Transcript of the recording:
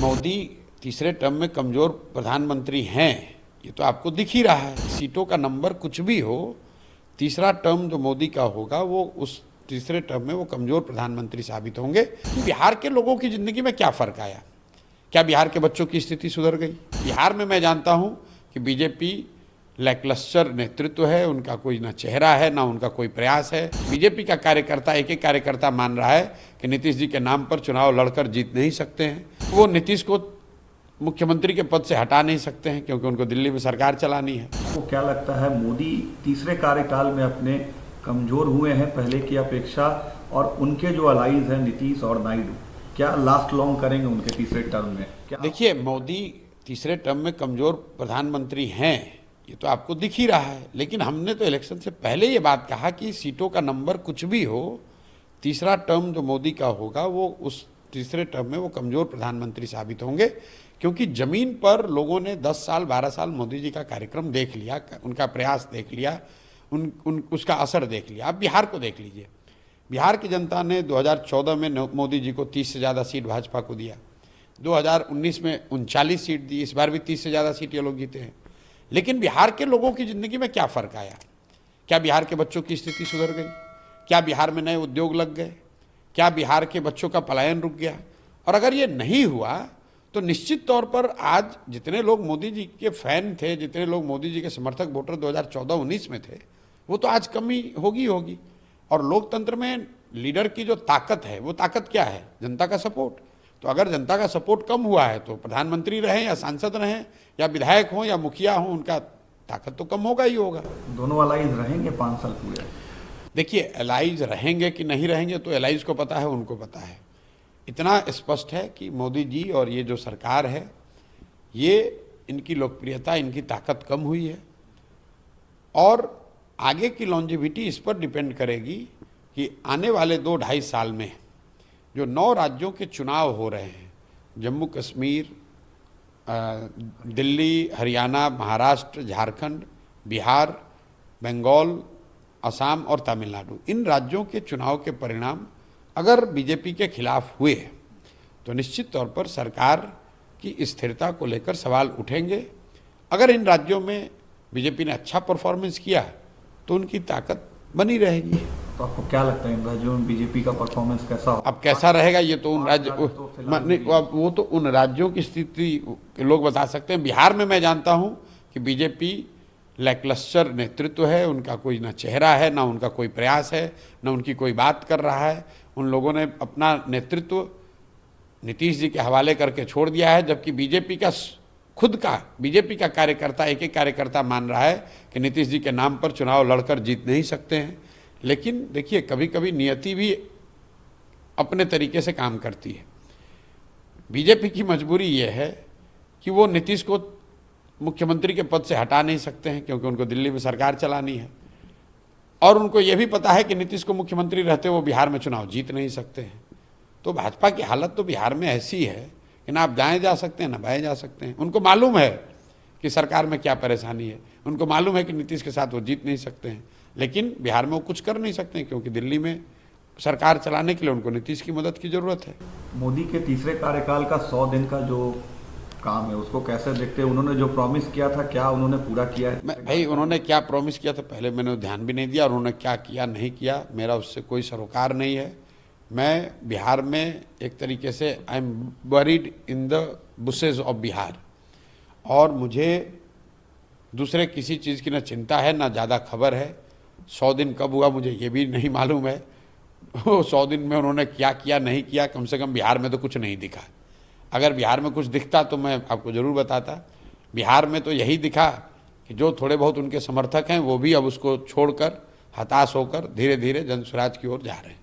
मोदी तीसरे टर्म में कमजोर प्रधानमंत्री हैं, ये तो आपको दिख ही रहा है। सीटों का नंबर कुछ भी हो, तीसरा टर्म जो मोदी का होगा वो उस तीसरे टर्म में वो कमजोर प्रधानमंत्री साबित होंगे। बिहार के लोगों की जिंदगी में क्या फर्क आया? क्या बिहार के बच्चों की स्थिति सुधर गई? बिहार में मैं जानता हूं कि बीजेपी लैकलस्टर नेतृत्व है, उनका कोई ना चेहरा है ना उनका कोई प्रयास है। बीजेपी का कार्यकर्ता, एक एक कार्यकर्ता मान रहा है कि नीतीश जी के नाम पर चुनाव लड़कर जीत नहीं सकते हैं। वो नीतीश को मुख्यमंत्री के पद से हटा नहीं सकते हैं क्योंकि उनको दिल्ली में सरकार चलानी है। आपको क्या लगता है, मोदी तीसरे कार्यकाल में अपने कमजोर हुए हैं पहले की अपेक्षा, और उनके जो अलाइज हैं नीतीश और नायडू, क्या लास्ट लॉन्ग करेंगे उनके तीसरे टर्म में? देखिए, मोदी तीसरे टर्म में कमजोर प्रधानमंत्री हैं, ये तो आपको दिख ही रहा है। लेकिन हमने तो इलेक्शन से पहले ये बात कहा कि सीटों का नंबर कुछ भी हो, तीसरा टर्म जो मोदी का होगा वो उस तीसरे टर्म में वो कमजोर प्रधानमंत्री साबित होंगे। क्योंकि जमीन पर लोगों ने 10 साल 12 साल मोदी जी का कार्यक्रम देख लिया, उनका प्रयास देख लिया, उसका असर देख लिया। आप बिहार को देख लीजिए। बिहार की जनता ने 2014 में मोदी जी को 30 से ज़्यादा सीट भाजपा को दिया, 2019 में 39 सीट दी, इस बार भी 30 से ज़्यादा सीट ये लोग जीते हैं। लेकिन बिहार के लोगों की ज़िंदगी में क्या फ़र्क आया? क्या बिहार के बच्चों की स्थिति सुधर गई? क्या बिहार में नए उद्योग लग गए? क्या बिहार के बच्चों का पलायन रुक गया? और अगर ये नहीं हुआ तो निश्चित तौर पर आज जितने लोग मोदी जी के फैन थे, जितने लोग मोदी जी के समर्थक वोटर 2014-19 में थे, वो तो आज कमी होगी। और लोकतंत्र में लीडर की जो ताकत है, वो ताकत क्या है? जनता का सपोर्ट। तो अगर जनता का सपोर्ट कम हुआ है तो प्रधानमंत्री रहें या सांसद रहें या विधायक हों या मुखिया हों, उनका ताकत तो कम होगा ही होगा। दोनों अलाइज रहेंगे 5 साल पूरे? देखिए, एलाइज रहेंगे कि नहीं रहेंगे तो एलाइज को पता है, उनको पता है। इतना स्पष्ट है कि मोदी जी और ये जो सरकार है, ये इनकी लोकप्रियता, इनकी ताकत कम हुई है। और आगे की लॉन्जिविटी इस पर डिपेंड करेगी कि आने वाले 2-2.5 साल में जो 9 राज्यों के चुनाव हो रहे हैं, जम्मू कश्मीर, दिल्ली, हरियाणा, महाराष्ट्र, झारखंड, बिहार, बंगाल, असम और तमिलनाडु, इन राज्यों के चुनाव के परिणाम अगर बीजेपी के खिलाफ हुए तो निश्चित तौर पर सरकार की स्थिरता को लेकर सवाल उठेंगे। अगर इन राज्यों में बीजेपी ने अच्छा परफॉर्मेंस किया तो उनकी ताकत बनी रहेगी। तो आपको क्या लगता है इन राज्यों में बीजेपी का परफॉर्मेंस कैसा हो? अब कैसा रहेगा ये तो उन राज्य वो तो उन राज्यों की स्थिति लोग बता सकते हैं। बिहार में मैं जानता हूं कि बीजेपी लैकलस्टर नेतृत्व है, उनका कोई ना चेहरा है ना उनका कोई प्रयास है, ना उनकी कोई बात कर रहा है। उन लोगों ने अपना नेतृत्व नीतीश जी के हवाले करके छोड़ दिया है, जबकि बीजेपी का कार्यकर्ता, एक एक कार्यकर्ता मान रहा है कि नीतीश जी के नाम पर चुनाव लड़कर जीत नहीं सकते हैं। लेकिन देखिए, कभी कभी नियति भी अपने तरीके से काम करती है। बीजेपी की मजबूरी ये है कि वो नीतीश को मुख्यमंत्री के पद से हटा नहीं सकते हैं क्योंकि उनको दिल्ली में सरकार चलानी है। और उनको ये भी पता है कि नीतीश को मुख्यमंत्री रहते वो बिहार में चुनाव जीत नहीं सकते हैं। तो भाजपा की हालत तो बिहार में ऐसी है कि ना आप दाएं जा सकते हैं ना बाएं जा सकते हैं। उनको मालूम है कि सरकार में क्या परेशानी है, उनको मालूम है कि नीतीश के साथ वो जीत नहीं सकते हैं, लेकिन बिहार में वो कुछ कर नहीं सकते हैं क्योंकि दिल्ली में सरकार चलाने के लिए उनको नीतीश की मदद की जरूरत है। मोदी के तीसरे कार्यकाल का 100 दिन का जो काम है उसको कैसे देखते हैं? उन्होंने जो प्रॉमिस किया था, क्या उन्होंने पूरा किया है? भाई, उन्होंने क्या प्रॉमिस किया था पहले मैंने ध्यान भी नहीं दिया, और उन्होंने क्या किया नहीं किया मेरा उससे कोई सरोकार नहीं है। मैं बिहार में एक तरीके से I am buried in the bushes of Bihar, और मुझे दूसरे किसी चीज़ की ना चिंता है ना ज़्यादा खबर है। 100 दिन कब हुआ मुझे ये भी नहीं मालूम है। 100 दिन में उन्होंने क्या किया नहीं किया, कम से कम बिहार में तो कुछ नहीं दिखा। अगर बिहार में कुछ दिखता तो मैं आपको ज़रूर बताता। बिहार में तो यही दिखा कि जो थोड़े बहुत उनके समर्थक हैं वो भी अब उसको छोड़कर, हताश होकर धीरे धीरे जनस्वराज की ओर जा रहे हैं।